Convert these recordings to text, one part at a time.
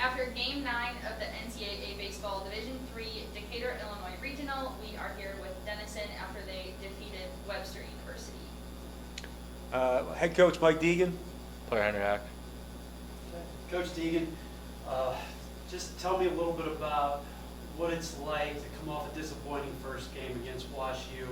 After Game 9 of the NCAA Baseball Division III Decatur, Illinois Regional, we are here with Denison after they defeated Webster University. Head coach Mike Deegan. Player Henry Hack. Coach Deegan, just tell me a little bit about what it's like to come off a disappointing first game against Wash U,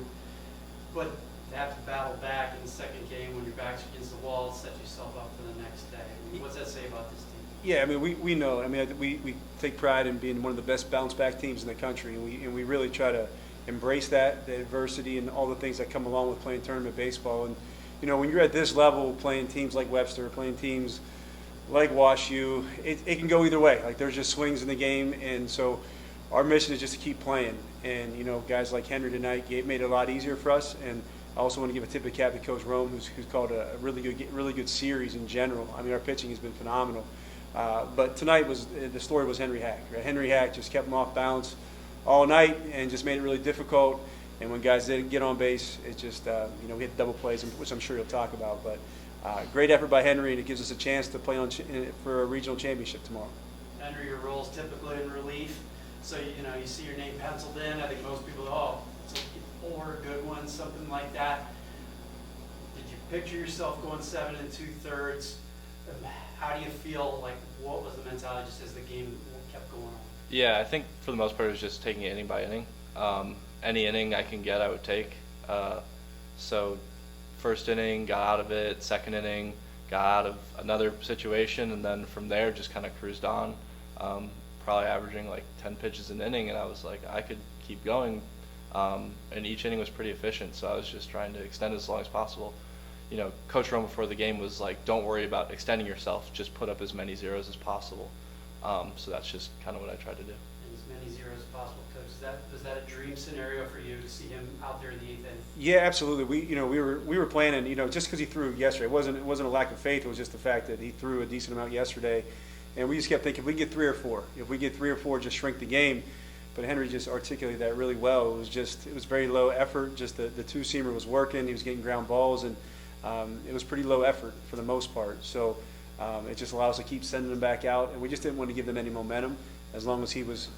but to have to battle back in the second game when your back's against the wall, set yourself up for the next day. I mean, what's that say about this team? Yeah, I mean, we know. I mean, we take pride in being one of the best bounce-back teams in the country, and we really try to embrace that, the adversity and all the things that come along with playing tournament baseball. And, you know, when you're at this level, playing teams like Webster, playing teams like Wash U, it can go either way. Like, there's just swings in the game, and so our mission is just to keep playing. And, you know, guys like Henry tonight made it a lot easier for us. And I also want to give a tip of the cap to Coach Rome, who's called a really good series in general. I mean, our pitching has been phenomenal. But tonight the story was Henry Hack. Right? Henry Hack just kept them off balance all night and just made it really difficult. And when guys didn't get on base, it just you know, we hit double plays, which I'm sure you'll talk about. But great effort by Henry, and it gives us a chance to play for a regional championship tomorrow. Henry, your role is typically in relief, so you know you see your name penciled in. I think most people, it's like 4 good ones, something like that. Did you picture yourself going 7 2/3? How do you feel? Like, what was the mentality just as the game kept going on? Yeah, I think for the most part it was just taking it inning by inning. Any inning I can get, I would take. So first inning, got out of it. Second inning, got out of another situation, and then from there just kind of cruised on. Probably averaging like 10 pitches an inning, and I was like, I could keep going. And each inning was pretty efficient, so I was just trying to extend it as long as possible. You know, Coach Rome before the game was like, don't worry about extending yourself, just put up as many zeros as possible. So that's just kind of what I tried to do. And as many zeros as possible, Coach. Was that a dream scenario for you to see him out there in the 8th inning? Yeah, absolutely. We were planning. You know, just because he threw yesterday, it wasn't a lack of faith. It was just the fact that he threw a decent amount yesterday, and we just kept thinking, if we get 3 or 4, just shrink the game. But Henry just articulated that really well. It was very low effort. Just the two-seamer was working. He was getting ground balls, and it was pretty low effort for the most part. So it just allows us to keep sending them back out, and we just didn't want to give them any momentum as long as he was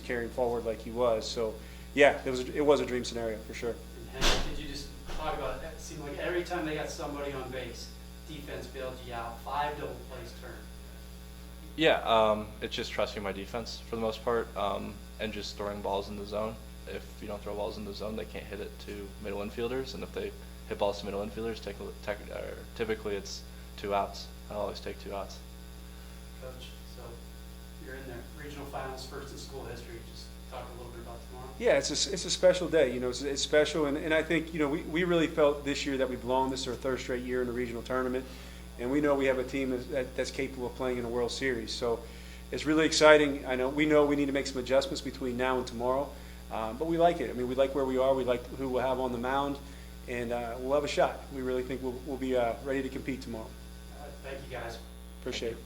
carrying forward like he was. So yeah, it was a dream scenario for sure. And Henry, did you just talk about it? It seemed like every time they got somebody on base, defense bailed you out. 5 double plays turned. Yeah, it's just trusting my defense for the most part, and just throwing balls in the zone. If you don't throw balls in the zone, they can't hit it to middle infielders, and if they hit balls to middle infielders, typically it's 2 outs. I always take 2 outs. Coach, so you're in the regional finals, first in school history. Just talk a little bit about tomorrow. Yeah, it's a special day. You know, it's special, and I think, you know, we really felt this year that we belong. This is our 3rd straight year in the regional tournament, and we know we have a team that's capable of playing in a World Series. So it's really exciting. We know we need to make some adjustments between now and tomorrow, but we like it. I mean, we like where we are. We like who we'll have on the mound, and we'll have a shot. We really think we'll be ready to compete tomorrow. All right, thank you, guys. Appreciate it.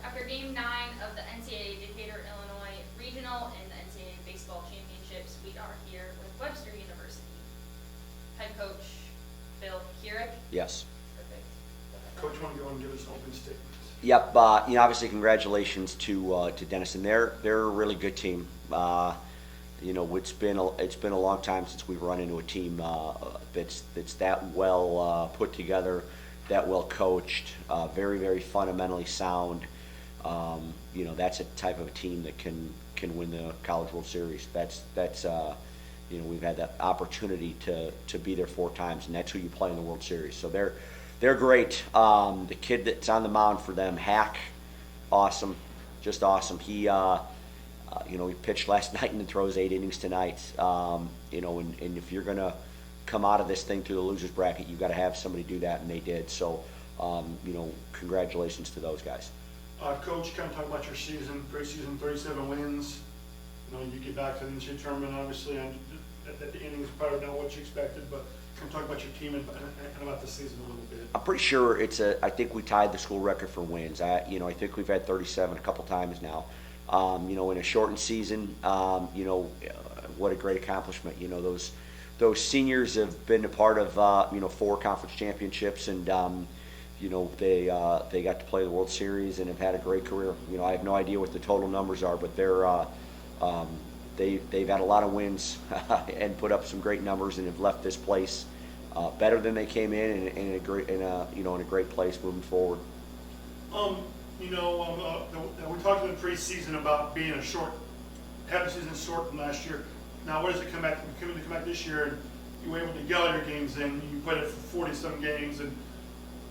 After Game 9 of the NCAA Decatur, Illinois Regional and the NCAA Baseball Championships, we are here with Webster University. Head coach Bill Keurig. Yes. Perfect. Coach, want to go and give us an open statement? Yep. You know, obviously, congratulations to Denison. They're a really good team. You know, it's been a long time since we've run into a team that's that well put together, that well coached, very, very fundamentally sound. You know, that's a type of a team that can win the College World Series. That's you know, we've had that opportunity to be there 4 times, and that's who you play in the World Series. So they're great. The kid that's on the mound for them, Hack, awesome, just awesome. He you know, he pitched last night and throws 8 innings tonight. You know, and if you're gonna come out of this thing through the losers bracket, you've got to have somebody do that, and they did. So, you know, congratulations to those guys. Coach, kind of talk about your season. Great season, 37 wins. You know, you get back to the NCAA tournament, obviously, and the innings probably not what you expected, but kind of talk about your team and about the season a little bit. I'm pretty sure I think we tied the school record for wins. You know, I think we've had 37 a couple times now. You know, in a shortened season, you know, what a great accomplishment. You know, those seniors have been a part of, you know, 4 conference championships, and you know, they got to play the World Series and have had a great career. You know, I have no idea what the total numbers are, but they've had a lot of wins and put up some great numbers and have left this place better than they came in, and in a great place moving forward. We talked in the preseason about being having the season short from last year. Now, what does it come back? Come back this year, and you were able to get all your games in. You played it for 40-some games, and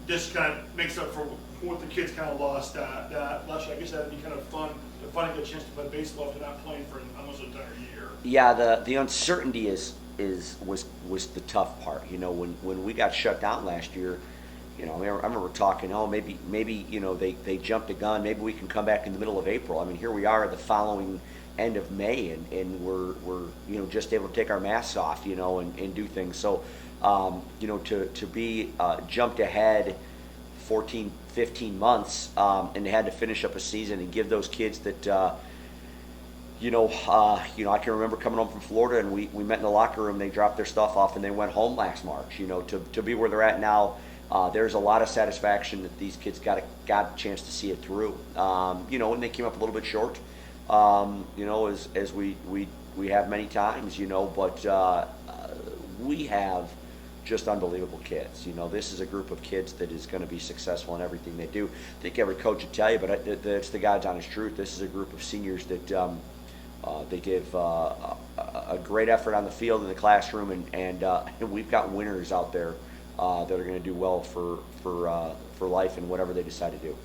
this kind of makes up for what the kids kind of lost that last year. I guess that'd be kind of fun to finally get a chance to play baseball after not playing for almost an entire year. Yeah, the uncertainty was the tough part. You know, when we got shut down last year, you know, I remember talking, maybe you know, they jumped a gun. Maybe we can come back in the middle of April. I mean, here we are the following end of May, and we're you know, just able to take our masks off, you know, and do things. So, you know, to be jumped ahead 14, 15 months, and had to finish up a season and give those kids that, you know, I can remember coming home from Florida, and we met in the locker room. They dropped their stuff off and they went home last March. You know, to be where they're at now, there's a lot of satisfaction that these kids got a chance to see it through. You know, and they came up a little bit short, you know, as we have many times, you know, but we have just unbelievable kids. You know, this is a group of kids that is going to be successful in everything they do. I think every coach would tell you, but it's the God's honest truth. This is a group of seniors that they give a great effort on the field in the classroom, and we've got winners out there that are going to do well for life and whatever they decide to do.